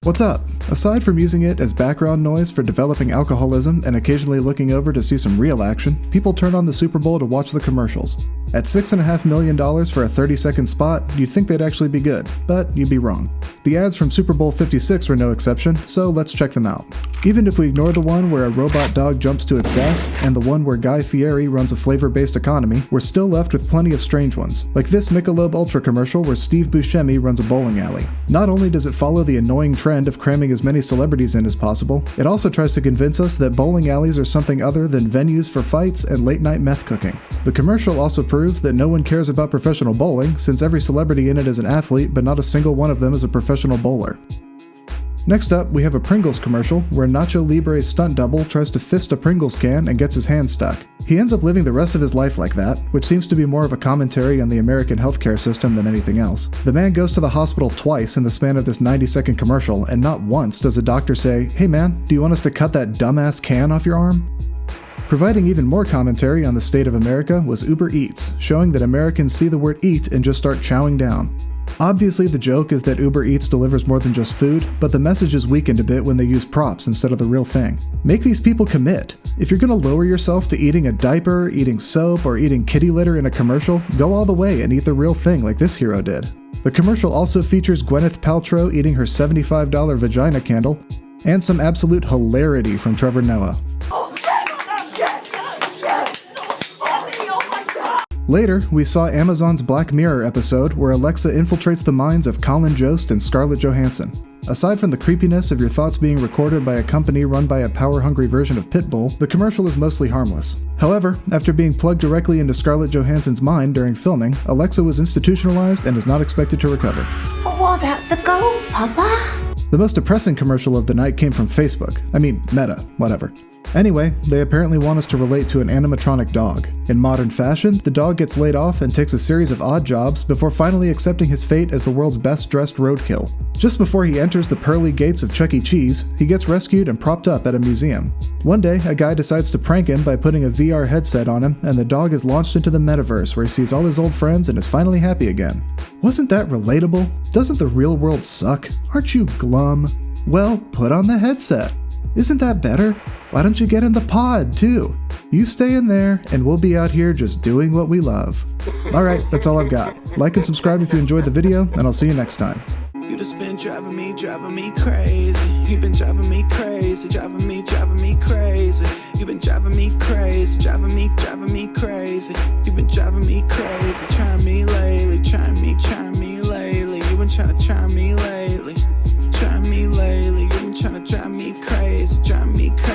What's up? Aside from using it as background noise for developing alcoholism and occasionally looking over to see some real action, people turn on the Super Bowl to watch the commercials. At $6.5 million for a 30-second spot, you'd think they'd actually be good, but you'd be wrong. The ads from Super Bowl 56 were no exception, so let's check them out. Even if we ignore the one where a robot dog jumps to its death, and the one where Guy Fieri runs a flavor-based economy, we're still left with plenty of strange ones, like this Michelob Ultra commercial where Steve Buscemi runs a bowling alley. Not only does it follow the annoying trend of cramming as many celebrities in as possible, it also tries to convince us that bowling alleys are something other than venues for fights and late-night meth cooking. The commercial also proves that no one cares about professional bowling, since every celebrity in it is an athlete, but not a single one of them is a professional bowler. Next up, we have a Pringles commercial where Nacho Libre's stunt double tries to fist a Pringles can and gets his hand stuck. He ends up living the rest of his life like that, which seems to be more of a commentary on the American healthcare system than anything else. The man goes to the hospital twice in the span of this 90-second commercial, and not once does a doctor say, "Hey man, do you want us to cut that dumbass can off your arm?" Providing even more commentary on the state of America was Uber Eats, showing that Americans see the word eat and just start chowing down. Obviously, the joke is that Uber Eats delivers more than just food, but the message is weakened a bit when they use props instead of the real thing. Make these people commit. If you're gonna lower yourself to eating a diaper, eating soap, or eating kitty litter in a commercial, go all the way and eat the real thing like this hero did. The commercial also features Gwyneth Paltrow eating her $75 vagina candle, and some absolute hilarity from Trevor Noah. Later, we saw Amazon's Black Mirror episode where Alexa infiltrates the minds of Colin Jost and Scarlett Johansson. Aside from the creepiness of your thoughts being recorded by a company run by a power-hungry version of Pitbull, the commercial is mostly harmless. However, after being plugged directly into Scarlett Johansson's mind during filming, Alexa was institutionalized and is not expected to recover. What about the goal, Papa? The most depressing commercial of the night came from Facebook. I mean, Meta, whatever. Anyway, they apparently want us to relate to an animatronic dog. In modern fashion, the dog gets laid off and takes a series of odd jobs before finally accepting his fate as the world's best-dressed roadkill. Just before he enters the pearly gates of Chuck E. Cheese, he gets rescued and propped up at a museum. One day, a guy decides to prank him by putting a VR headset on him, and the dog is launched into the metaverse where he sees all his old friends and is finally happy again. Wasn't that relatable? Doesn't the real world suck? Aren't you glum? Well, put on the headset. Isn't that better? Why don't you get in the pod, too? You stay in there, and we'll be out here just doing what we love. Alright, that's all I've got. Like and subscribe if you enjoyed the video, and I'll see you next time. You just been driving me crazy. You've been driving me crazy, driving me crazy. You've been driving me crazy, driving me crazy. You've been driving me crazy, trying me lately, trying me lately. You've been trying to try me lately, trying me lately.